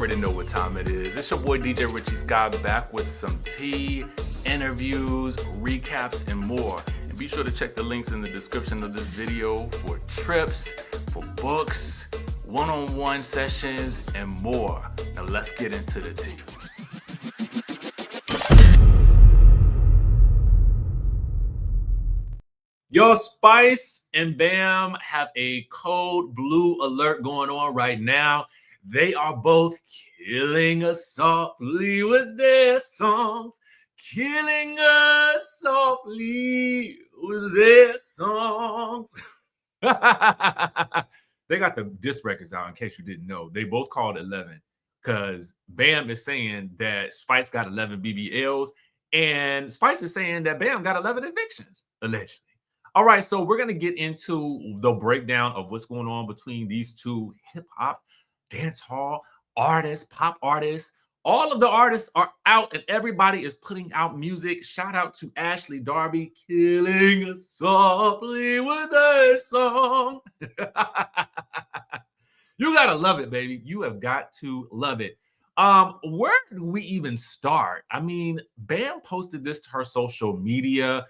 already know what time it is. It's your boy DJ RichieSkye back with some tea, interviews, recaps, and more. And be sure to check the links in the description of this video for trips, for books, one-on-one sessions, and more. Now let's get into the tea. Yo, Spice and Bam have a code blue alert going on right now. They are both killing us softly with their songs. Killing us softly with their songs. They got the diss records out in case you didn't know. They both called 11 because Bam is saying that Spice got 11 BBLs and Spice is saying that Bam got 11 evictions, allegedly. All right, so we're going to get into the breakdown of what's going on between these two hip-hop, dancehall artists, pop artists. All of the artists are out and everybody is putting out music. Shout out to Ashley Darby, killing us softly with her song. You got to love it, baby. You have got to love it. Where do we even start? I mean, Bam posted this to her social media.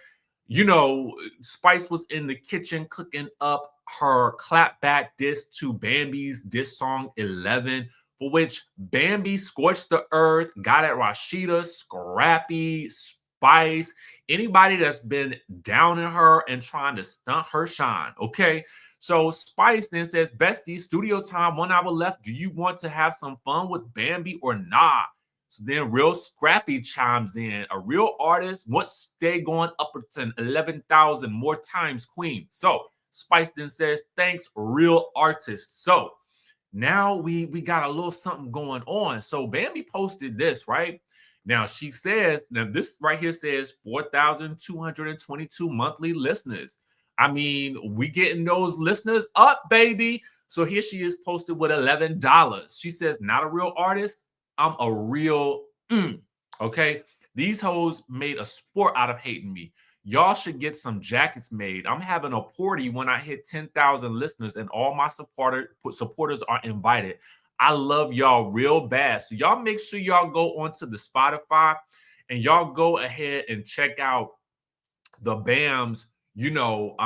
You know, Spice was in the kitchen cooking up her clapback diss to Bambi's diss song 11, for which Bambi scorched the earth, got at Rashida, Scrappy, Spice, anybody that's been down in her and trying to stunt her shine, okay? So Spice then says, bestie, studio time, 1 hour left. Do you want to have some fun with Bambi or nah? So then Real Scrappy chimes in. A real artist wants to stay going up to 11,000 more times queen. So Spice then says, thanks, real artist. So now we got a little something going on. So Bambi posted this, right? Now she says, now this right here says 4,222 monthly listeners. I mean, we getting those listeners up, baby. So here she is posted with $11. She says, not a real artist. I'm a real, okay? These hoes made a sport out of hating me. Y'all should get some jackets made. I'm having a party when I hit 10,000 listeners and all my supporters are invited. I love y'all real bad. So y'all make sure y'all go onto the Spotify and y'all go ahead and check out the Bam's, you know,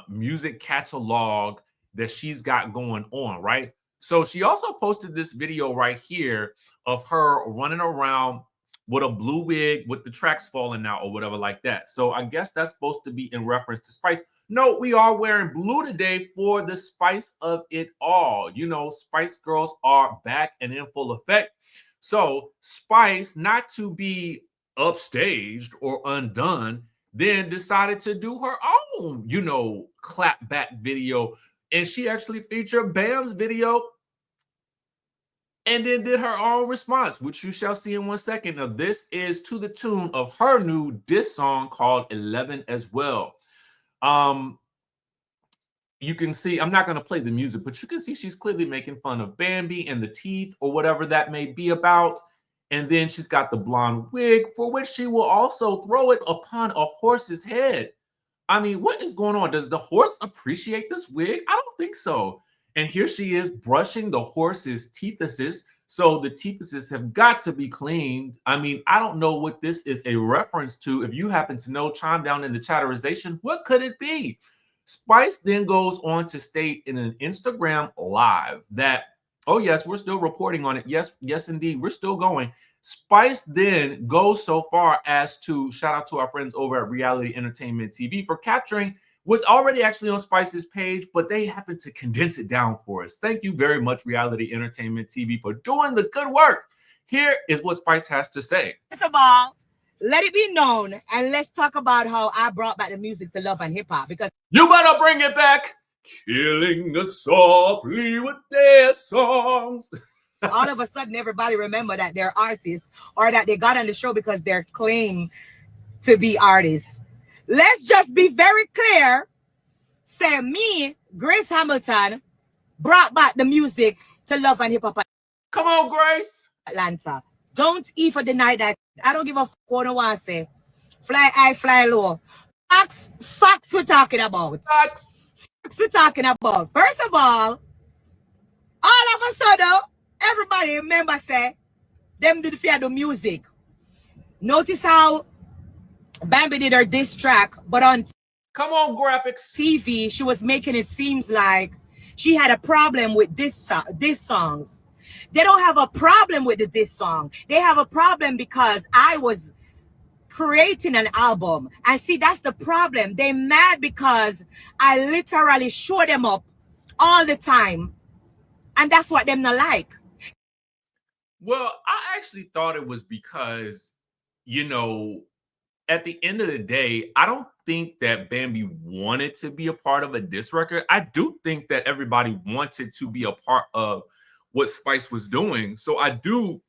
music catalog that she's got going on, right? So she also posted this video right here of her running around with a blue wig with the tracks falling out or whatever like that. So I guess that's supposed to be in reference to Spice. No, we are wearing blue today for the spice of it all. You know, Spice Girls are back and in full effect. So Spice, not to be upstaged or undone, then decided to do her own, you know, clapback video. And she actually featured Bam's video and then did her own response, which you shall see in 1 second. Now, this is to the tune of her new diss song called 11 as well. You can see, I'm not going to play the music, but you can see she's clearly making fun of Bambi and the teeth or whatever that may be about. And then she's got the blonde wig for which she will also throw it upon a horse's head. I mean, what is going on? Does the horse appreciate this wig? I don't think so. And here she is brushing the horse's teethuses. So the teethuses have got to be cleaned. I mean, I don't know what this is a reference to. If you happen to know, chime down in the chatterization. What could it be? Spice then goes on to state in an Instagram live that, oh, yes, we're still reporting on it. Yes, indeed, we're still going. Spice then goes so far as to shout out to our friends over at Reality Entertainment TV for capturing what's already actually on Spice's page, but they happen to condense it down for us. Thank you very much, Reality Entertainment TV, for doing the good work. Here is what Spice has to say. First of all, let it be known, and let's talk about how I brought back the music to love and hip-hop, because you better bring it back. Killing us softly with their songs. all of a sudden, everybody remember that they're artists or that they got on the show because they're claimed to be artists. Let's just be very clear. Say me, Grace Hamilton, brought back the music to love and hip hop. Come on, Grace. Atlanta. Don't even deny that. I don't give a fuck what I want to say. Fly high, fly low. Facts we're talking about. Facts we're talking about. First of all of a sudden, everybody remember say, them did fear the music. Notice how Bambi did her diss track, but on Come on, graphics. TV, she was making it seems like she had a problem with diss songs. They don't have a problem with the diss song. They have a problem because I was creating an album. And see, that's the problem. They mad because I literally show them up all the time. And that's what them not like. Well, I actually thought it was because, you know, at the end of the day, I don't think that Bambi wanted to be a part of a diss record. I do think that everybody wanted to be a part of what Spice was doing. So I'm going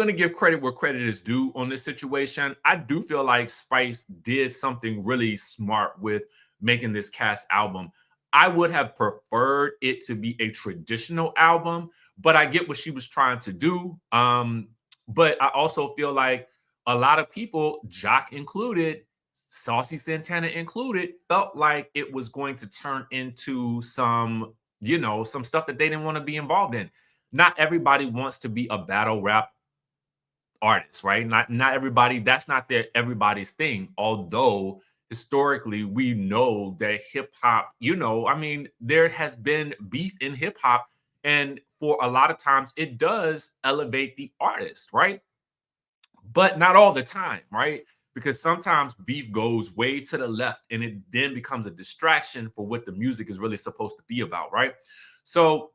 to give credit where credit is due on this situation. I do feel like Spice did something really smart with making this cast album. I would have preferred it to be a traditional album, but I get what she was trying to do. But I also feel like a lot of people, Jock included, Saucy Santana included, felt like it was going to turn into some, you know, some stuff that they didn't want to be involved in. Not everybody wants to be a battle rap artist, right? Not everybody, that's not everybody's thing. Although historically we know that hip hop, you know, I mean, there has been beef in hip hop, and for a lot of times it does elevate the artist, right? But not all the time, right? Because sometimes beef goes way to the left and it then becomes a distraction for what the music is really supposed to be about, right? So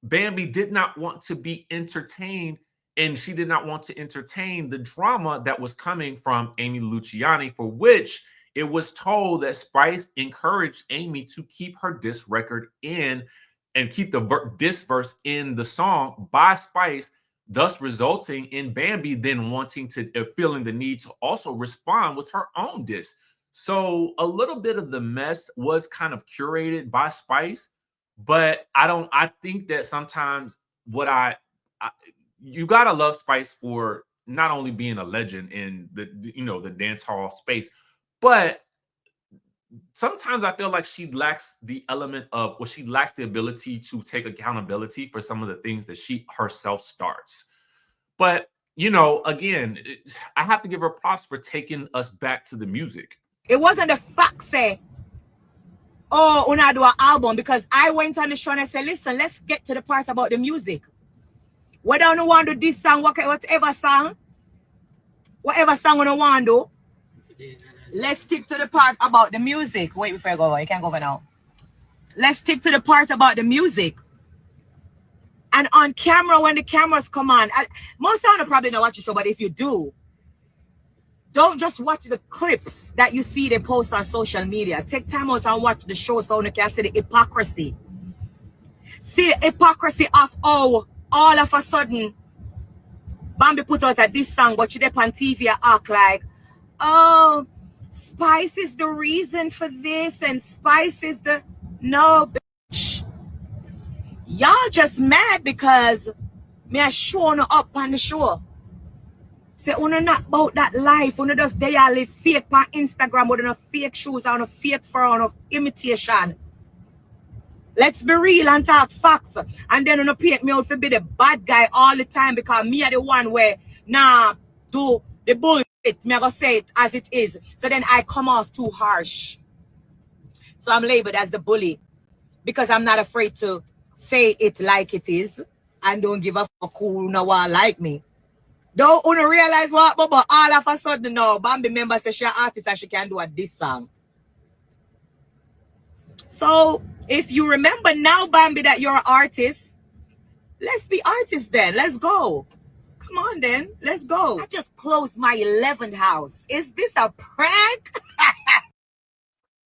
Bambi did not want to be entertained, and she did not want to entertain the drama that was coming from Amy Luciani, for which it was told that Spice encouraged Amy to keep her diss record in and keep the diss verse in the song by Spice, thus resulting in Bambi then wanting to feeling the need to also respond with her own diss. So a little bit of the mess was kind of curated by Spice, but I think that sometimes what you gotta love Spice for not only being a legend in the, you know, the dance hall space, but sometimes I feel like she lacks the element of, well, she lacks the ability to take accountability for some of the things that she herself starts. But, you know, again, I have to give her props for taking us back to the music. It wasn't the fact say, oh, una do an album, because I went on the show and I said, listen, let's get to the part about the music. Whether you want to do this song, whatever song you want to do, let's stick to the part about the music. Wait before I go over. You can't go over now. Let's stick to the part about the music. And on camera, when the cameras come on, most of you probably don't watch the show, but if you do, don't just watch the clips that you see they post on social media. Take time out and watch the show so you can see the hypocrisy. See the hypocrisy of how all of a sudden Bambi put out a diss song, but she up on TV and act like, oh, Spice is the reason for this, and Spice is the... No, bitch. Y'all just mad because me are showing up on the show. Say, una not about that life. Una just they all live fake on Instagram with no fake shoes on a fake fur on a imitation. Let's be real and talk facts. And then una paint me out to be the bad guy all the time because me are the one where nah do the bullshit. Me I go say it as it is. So then I come off too harsh. So I'm labeled as the bully because I'm not afraid to say it like it is and don't give a fuck who no one like me. Don't wanna realize what, but all of a sudden now, Bambi member says she's an artist and she can do a diss song. So if you remember now, Bambi, that you're an artist, let's be artists then. Let's go. Come on then. Let's go. I just closed my 11th house. Is this a prank?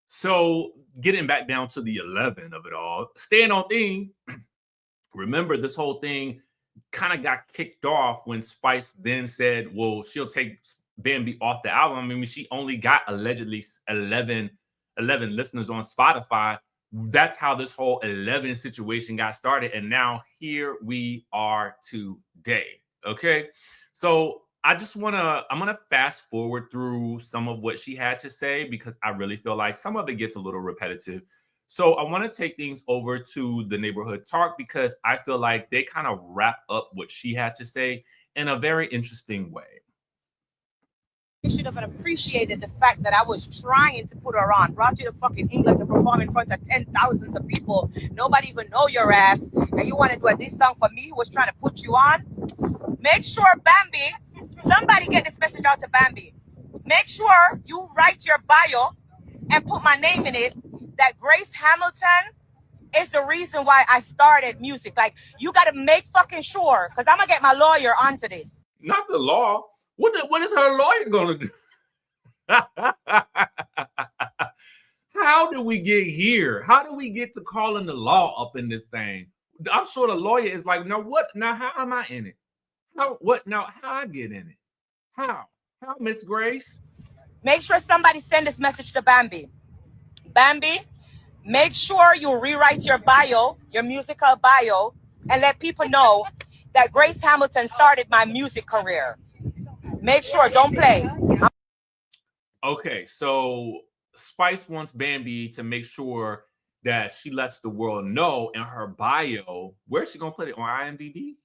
So getting back down to the 11 of it all, staying on theme. Remember, this whole thing kind of got kicked off when Spice then said, well, she'll take Bambi off the album. I mean, she only got allegedly 11 listeners on Spotify. That's how this whole 11 situation got started. And now here we are today. Okay. So I'm going to fast forward through some of what she had to say because I really feel like some of it gets a little repetitive. So I want to take things over to the neighborhood talk because I feel like they kind of wrap up what she had to say in a very interesting way. You should have appreciated the fact that I was trying to put her on. Brought you to fucking England to perform in front of 10,000s of people. Nobody even know your ass. And you want to do a diss song for me who was trying to put you on? Make sure, Bambi, somebody get this message out to Bambi. Make sure you write your bio and put my name in it, that Grace Hamilton is the reason why I started music. Like, you got to make fucking sure, because I'm going to get my lawyer onto this. Not the law. What is her lawyer going to do? How did we get here? How do we get to calling the law up in this thing? I'm sure the lawyer is like, no, what? Now, how am I in it? How I get in it? How, Miss Grace? Make sure somebody send this message to Bambi. Bambi, make sure you rewrite your bio, your musical bio, and let people know that Grace Hamilton started my music career. Make sure, don't play. Okay, so Spice wants Bambi to make sure that she lets the world know in her bio. Where's she gonna put it, on IMDb?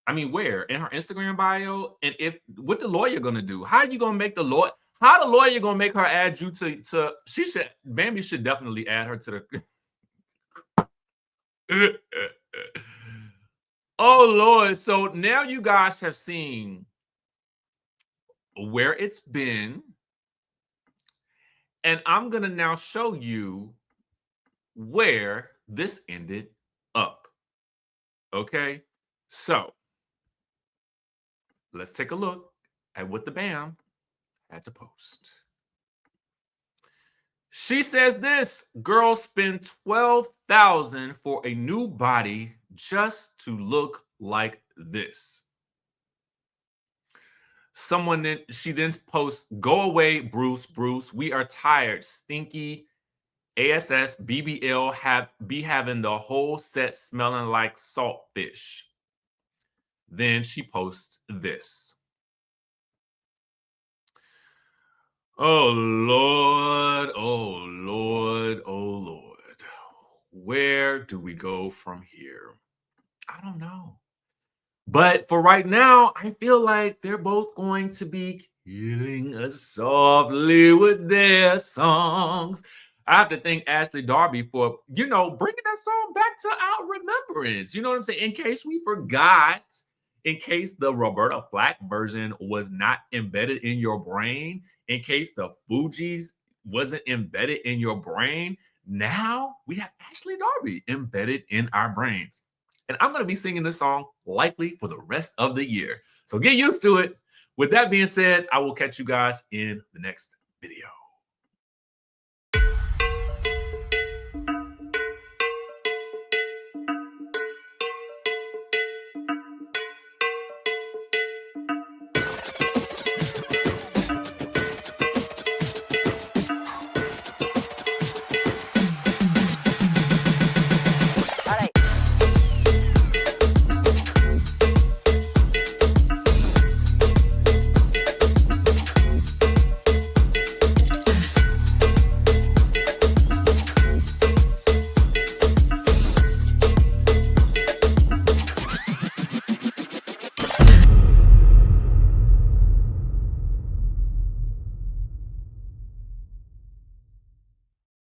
I mean, where? In her Instagram bio? And if what the lawyer gonna do? How are you gonna make the lawyer? How the lawyer gonna make her add you to? She should. Bambi should definitely add her to the. Oh Lord! So now you guys have seen where it's been, and I'm gonna now show you where this ended up. Okay, so let's take a look at what the Bam had to post. She says this: girls spend $12,000 for a new body just to look like this. She then posts, go away, Bruce, we are tired, stinky, ASS, BBL, be having the whole set smelling like saltfish. Then she posts this. Oh Lord, oh Lord, oh Lord. Where do we go from here? I don't know. But for right now, I feel like they're both going to be killing us softly with their songs. I have to thank Ashley Darby for, bringing that song back to our remembrance. You know what I'm saying? In case we forgot, in case the Roberta Flack version was not embedded in your brain, in case the Fugees wasn't embedded in your brain, now we have Ashley Darby embedded in our brains. And I'm going to be singing this song likely for the rest of the year. So get used to it. With that being said, I will catch you guys in the next video.